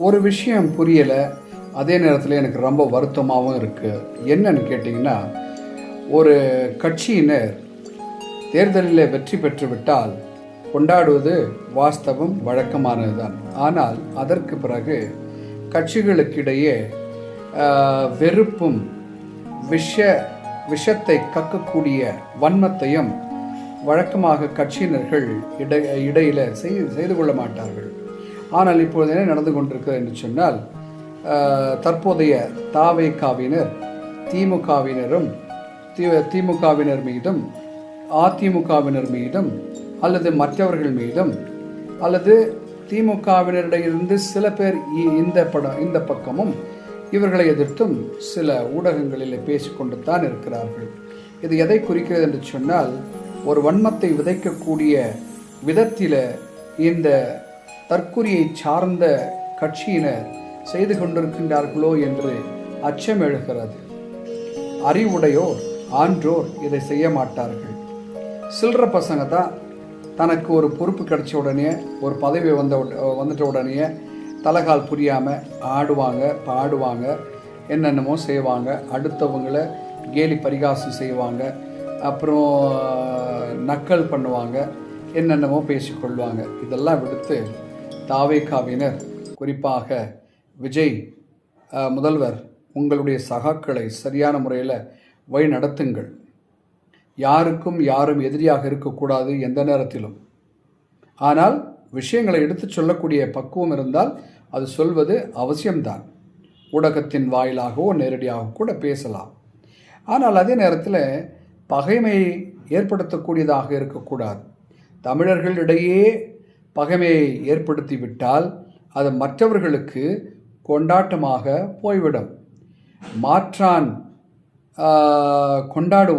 ஒரு விஷயம் புரியலை, அதே நேரத்தில் எனக்கு ரொம்ப வருத்தமாகவும் இருக்குது. என்னன்னு கேட்டிங்கன்னா, ஒரு கட்சியினர் தேர்தலில் வெற்றி பெற்றுவிட்டால் கொண்டாடுவது வாஸ்தவம், வழக்கமானது தான். ஆனால் அதற்கு பிறகு கட்சிகளுக்கிடையே வெறுப்பும் விஷத்தை கக்கக்கூடிய வன்மத்தையும் வழக்கமாக கட்சியினர்கள் இடையில் செய்து கொள்ள மாட்டார்கள். ஆனால் இப்பொழுது என்ன நடந்து கொண்டிருக்கிறது என்று சொன்னால், தற்போதைய தாவேகாவினர் திமுகவினரும் திமுகவினர் மீதும் அதிமுகவினர் மீதும் அல்லது மற்றவர்கள் மீதும் அல்லது திமுகவினரிடையிலிருந்து சில பேர் இந்த பக்கமும் இவர்களை எதிர்த்தும் சில ஊடகங்களில் பேசிக்கொண்டு தான் இருக்கிறார்கள். இது எதை குறிக்கிறது என்று சொன்னால், ஒரு வன்மத்தை விதைக்கக்கூடிய விதத்தில் இந்த தற்குறியை சார்ந்த கட்சியினர் செய்து கொண்டிருக்கின்றார்களோ என்று அச்சம் எழுகிறது. அறிவுடையோர் ஆன்றோர் இதை செய்ய மாட்டார்கள். சில்லற பசங்க தான் தனக்கு ஒரு பொறுப்பு கிடைச்ச உடனே, ஒரு பதவி வந்துட்ட உடனே தலைகால் புரியாமல் ஆடுவாங்க, பாடுவாங்க, என்னென்னமோ செய்வாங்க, அடுத்தவங்களை கேலி பரிகாசம் செய்வாங்க, அப்புறம் நக்கல் பண்ணுவாங்க, என்னென்னமோ பேசிக்கொள்வாங்க. இதெல்லாம் விடுத்து தாவேகாவினர், குறிப்பாக விஜய் முதல்வர், உங்களுடைய சகாக்களை சரியான முறையில் வழி நடத்துங்கள். யாரும் எதிரியாக இருக்கக்கூடாது எந்த நேரத்திலும். ஆனால் விஷயங்களை எடுத்து சொல்லக்கூடிய பக்குவம் இருந்தால் அது சொல்வது அவசியம்தான். ஊடகத்தின் வாயிலாகவோ நேரடியாக கூட பேசலாம். ஆனால் அதே நேரத்தில் பகைமை ஏற்படுத்தக்கூடியதாக இருக்கக்கூடாது. தமிழர்களிடையே பகைமையை ஏற்படுத்திவிட்டால் அது மற்றவர்களுக்கு கொண்டாட்டமாக போய்விடும். மாற்றான் கொண்டாடுவான்.